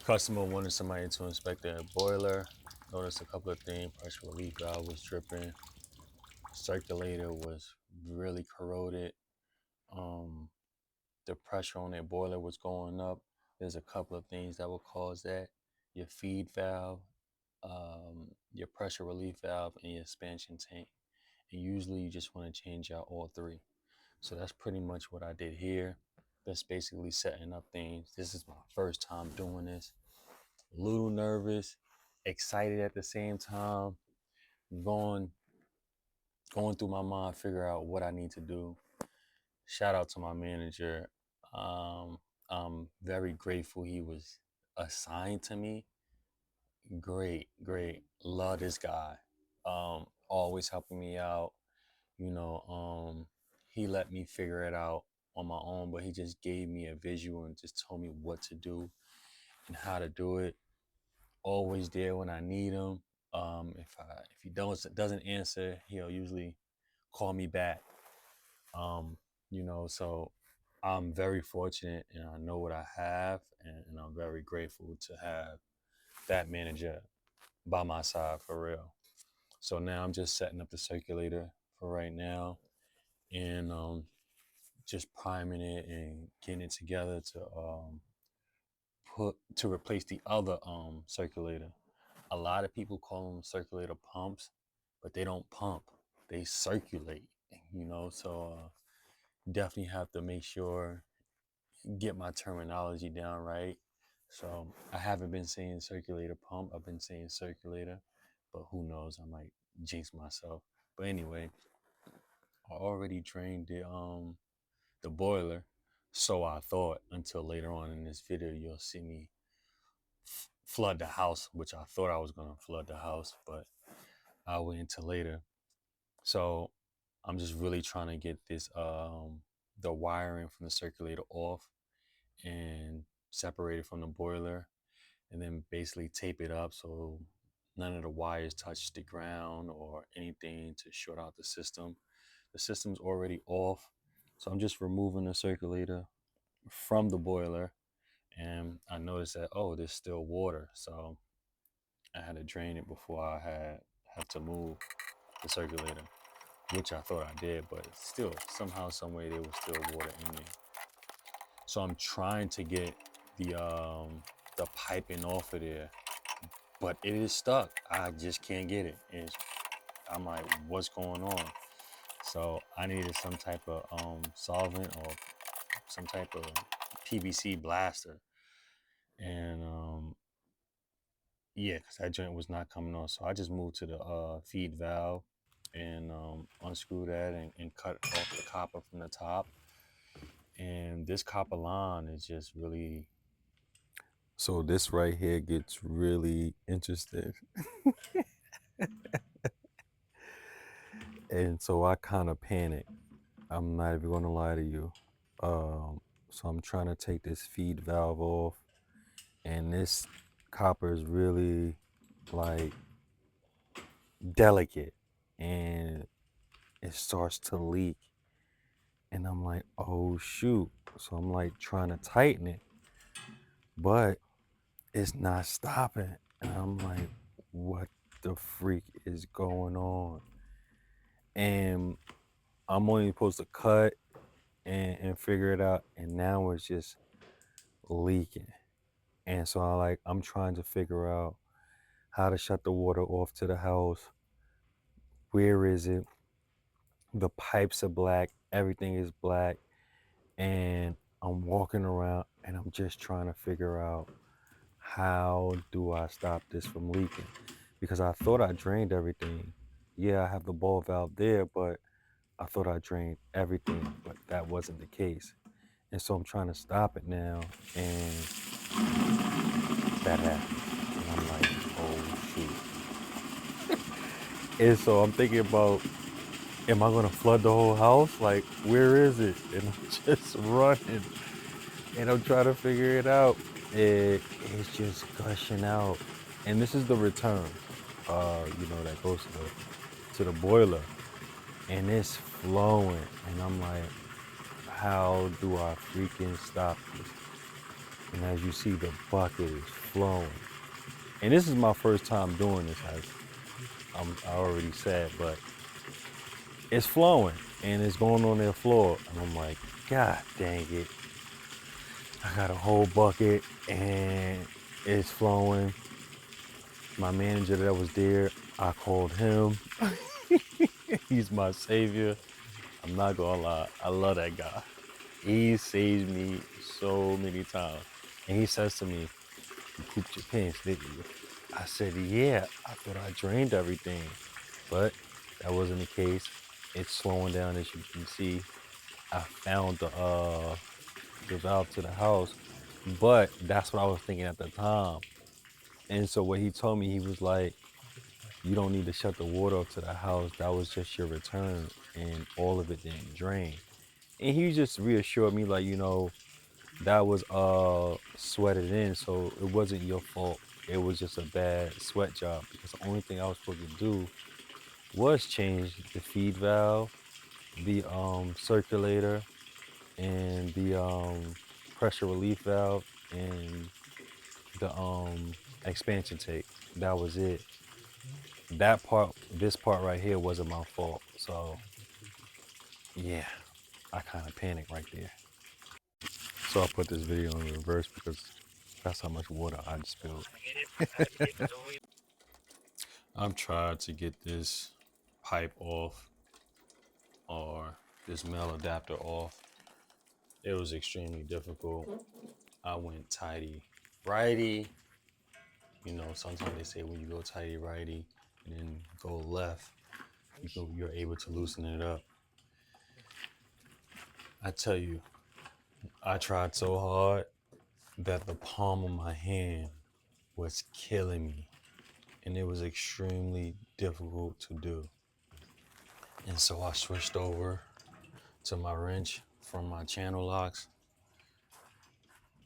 Customer wanted somebody to inspect their boiler. Noticed a couple of things. Pressure relief valve was dripping. Circulator was really corroded. Um, the pressure on their boiler was going up. There's a couple of things that will cause that. Your feed valve, your pressure relief valve, and your expansion tank. And usually you just want to change out all three. So that's pretty much what I did here. That's basically setting up things. This is my first time doing this. A little nervous, excited at the same time, going going through my mind, figure out what I need to do. Shout out to my manager. Um, I'm very grateful he was assigned to me. Great, great. Love this guy. Always helping me out. You know, he let me figure it out on my own, but he just gave me a visual and just told me what to do and how to do it. Always there when I need him. If he doesn't answer, he'll usually call me back. Um, so I'm very fortunate and I know what I have, and I'm very grateful to have that manager by my side for real. So now I'm just setting up the circulator for right now, and just priming it and getting it together to replace the other circulator. A lot of people call them circulator pumps, but they don't pump. They circulate, so definitely have to make sure get my terminology down right. So I haven't been saying circulator pump. I've been saying circulator, but who knows? I might jinx myself. But anyway, I already drained the boiler, so I thought, until later on in this video you'll see me flood the house, which I thought I was gonna flood the house, but I'll wait until later. So I'm just really trying to get this the wiring from the circulator off and separate it from the boiler, and then basically tape it up so none of the wires touch the ground or anything to short out the system. The system's already off, so I'm just removing the circulator from the boiler, and I noticed that, oh, there's still water, so I had to drain it before I had to move the circulator, which I thought I did, but still somehow, some way, there was still water in there. So I'm trying to get the piping off of there, but it is stuck. I just can't get it. I'm like, what's going on? So I needed some type of solvent or some type of PVC blaster, and yeah, because that joint was not coming on. So I just moved to the feed valve and unscrew that and cut off the copper from the top. And this copper line is just really, so this right here gets really interesting. And so I kind of panicked. I'm not even gonna lie to you. So I'm trying to take this feed valve off, and this copper is really like delicate, and it starts to leak. And I'm like, oh shoot. So I'm like trying to tighten it, but it's not stopping. And I'm like, what the freak is going on? And I'm only supposed to cut and figure it out. And now it's just leaking. And so I'm trying to figure out how to shut the water off to the house. Where is it? The pipes are black. Everything is black. And I'm walking around and I'm just trying to figure out, how do I stop this from leaking? Because I thought I drained everything. Yeah, I have the ball valve there, but I thought I drained everything, but that wasn't the case. And so I'm trying to stop it now, and that happens. And I'm like, oh shoot. And so I'm thinking about, am I gonna flood the whole house? Like, where is it? And I'm just running, and I'm trying to figure it out. It's just gushing out. And this is the return, that goes to the boiler. And it's flowing. And I'm like, how do I freaking stop this? And as you see, the bucket is flowing. And this is my first time doing this, as I already said, but it's flowing and it's going on their floor. And I'm like, God dang it. I got a whole bucket and it's flowing. My manager that was there, I called him. He's my savior. I'm not gonna lie, I love that guy. He saved me so many times. And he says to me, "You pooped your pants, didn't you?" I said, "Yeah, I thought I drained everything." But that wasn't the case. It's slowing down, as you can see. I found the valve to the house, but that's what I was thinking at the time. And so what he told me, he was like, "You don't need to shut the water off to the house. That was just your return, and all of it didn't drain." And he just reassured me, like, that was sweated in, so it wasn't your fault. It was just a bad sweat job, because the only thing I was supposed to do was change the feed valve, the circulator, and the pressure relief valve, and the expansion tape. That was it. That part, this part right here, wasn't my fault. So yeah, I kind of panicked right there. So I put this video in reverse because that's how much water I just spilled. I've tried to get this pipe off or this male adapter off. It was extremely difficult. I went tighty righty. Sometimes they say when you go tighty righty and then go left, you're able to loosen it up. I tell you, I tried so hard that the palm of my hand was killing me, and it was extremely difficult to do. And so I switched over to my wrench from my channel locks.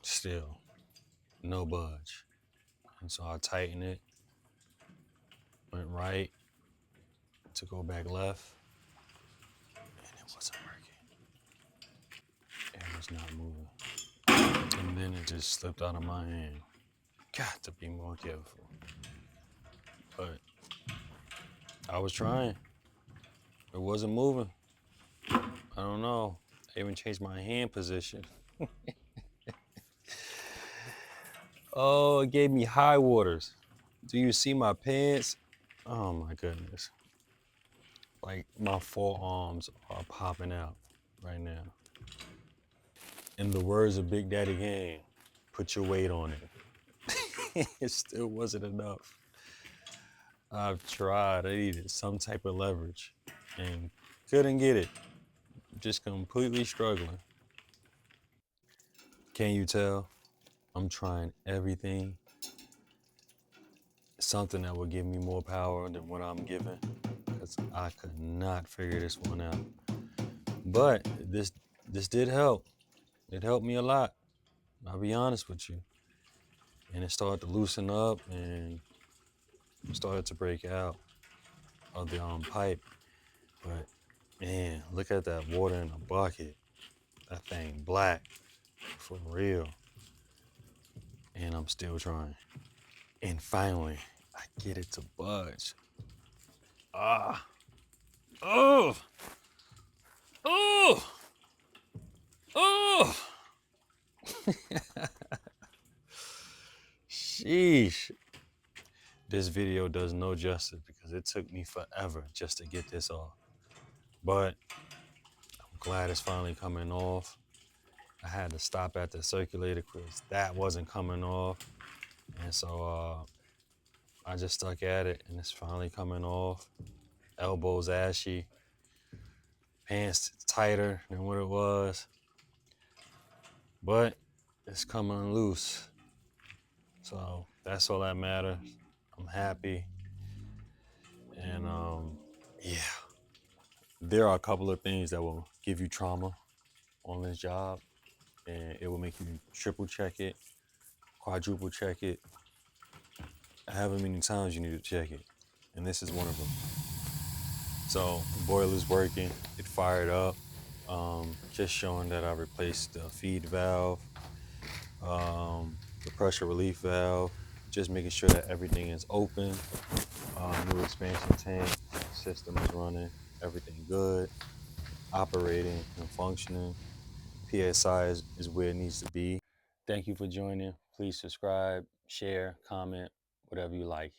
Still, no budge. And so I tightened it, went right to go back left, and it wasn't working. It was not moving. And then it just slipped out of my hand. Got to be more careful. But I was trying. It wasn't moving. I don't know. I even changed my hand position. Oh, it gave me high waters. Do you see my pants? Oh my goodness. Like my forearms are popping out right now. In the words of Big Daddy Kane, put your weight on it. It still wasn't enough. I've tried. I needed some type of leverage and couldn't get it. Just completely struggling. Can you tell? I'm trying everything. Something that would give me more power than what I'm given, because I could not figure this one out. But this did help. It helped me a lot. I'll be honest with you. And it started to loosen up and started to break out of the pipe. But man, look at that water in the bucket. That thing black, for real. And I'm still trying. And finally, I get it to budge. Ah. Oh. Oh. Oh. Sheesh. This video does no justice because it took me forever just to get this off. But I'm glad it's finally coming off. I had to stop at the circulator because that wasn't coming off. And so I just stuck at it and it's finally coming off. Elbows ashy, pants tighter than what it was. But it's coming loose. So that's all that matters. I'm happy. And yeah, there are a couple of things that will give you trauma on this job, and it will make you triple check it, quadruple check it, however many times you need to check it. And this is one of them. So the boiler's working, it fired up, just showing that I replaced the feed valve. the pressure relief valve, just making sure that everything is open. New expansion tank system is running, everything good, operating and functioning. PSI is where it needs to be. Thank you for joining. Please subscribe, share, comment, whatever you like.